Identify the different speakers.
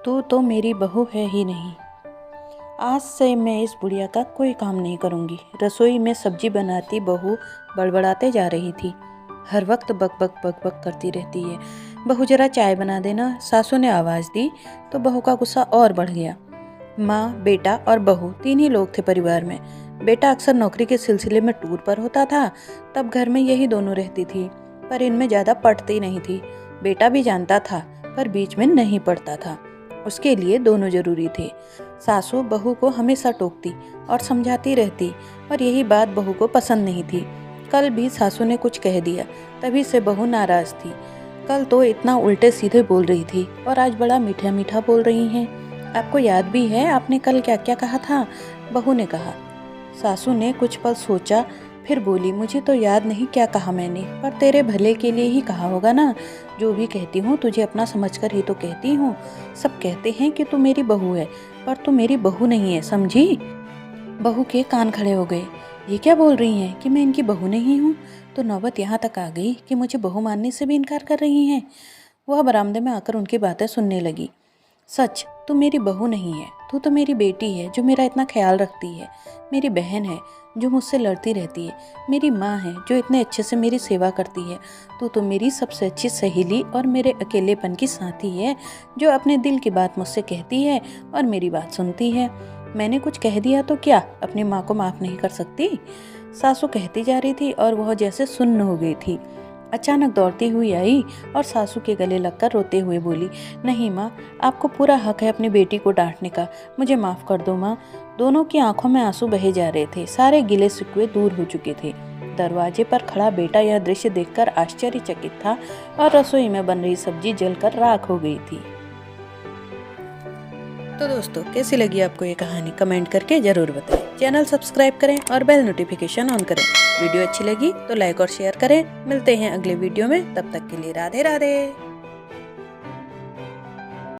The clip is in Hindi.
Speaker 1: तू तो मेरी बहू है ही नहीं। आज से मैं इस बुढ़िया का कोई काम नहीं करूँगी। रसोई में सब्जी बनाती बहू बड़बड़ाते जा रही थी। हर वक्त बक बक बक बक करती रहती है। बहू जरा चाय बना देना। सासू ने आवाज़ दी तो बहू का गुस्सा और बढ़ गया। माँ, बेटा और बहू तीन ही लोग थे परिवार में। बेटा अक्सर नौकरी के सिलसिले में टूर पर होता था, तब घर में यही दोनों रहती थी, पर इनमें ज़्यादा पटती नहीं थी। बेटा भी जानता था पर बीच में नहीं पड़ता था। उसके लिए दोनों जरूरी थे। सासू बहू को हमेशा टोकती और समझाती रहती, और यही बात बहू को पसंद नहीं थी। कल भी सासू ने कुछ कह दिया, तभी से बहू नाराज थी। कल तो इतना उल्टे सीधे बोल रही थी और आज बड़ा मीठा मीठा बोल रही हैं। आपको याद भी है आपने कल क्या क्या कहा था? बहू ने कहा। सासू ने कुछ पल सोचा, फिर बोली, मुझे तो याद नहीं क्या कहा मैंने, पर तेरे भले के लिए ही कहा होगा ना। जो भी कहती हूँ तुझे अपना समझकर ही तो कहती हूँ। सब कहते हैं कि तू मेरी बहू है, पर तू मेरी बहू नहीं है, समझी? बहू के कान खड़े हो गए। ये क्या बोल रही हैं कि मैं इनकी बहू नहीं हूँ? तो नौबत यहाँ तक आ गई कि मुझे बहू मानने से भी इनकार कर रही हैं। वह बरामदे में आकर उनकी बातें सुनने लगी। सच, तू मेरी बहू नहीं है, तू तो मेरी बेटी है जो मेरा इतना ख्याल रखती है, मेरी बहन है जो मुझसे लड़ती रहती है, मेरी माँ है जो इतने अच्छे से मेरी सेवा करती है। तू तो मेरी सबसे अच्छी सहेली और मेरे अकेलेपन की साथी है, जो अपने दिल की बात मुझसे कहती है और मेरी बात सुनती है। मैंने कुछ कह दिया तो क्या अपनी माँ को माफ़ नहीं कर सकती? सासू कहती जा रही थी और वह जैसे सुन्न हो गई थी। अचानक दौड़ती हुई आई और सासू के गले लगकर रोते हुए बोली, नहीं माँ, आपको पूरा हक है अपनी बेटी को डांटने का, मुझे माफ़ कर दो माँ। दोनों की आंखों में आंसू बहे जा रहे थे। सारे गिले शिकवे दूर हो चुके थे। दरवाजे पर खड़ा बेटा यह दृश्य देखकर आश्चर्यचकित था और रसोई में बन रही सब्जी जलकर राख हो गई थी। तो दोस्तों, कैसी लगी आपको ये कहानी? कमेंट करके ज़रूर बताएं। चैनल सब्सक्राइब करें और बेल नोटिफिकेशन ऑन करें। वीडियो अच्छी लगी तो लाइक और शेयर करें। मिलते हैं अगले वीडियो में, तब तक के लिए राधे राधे।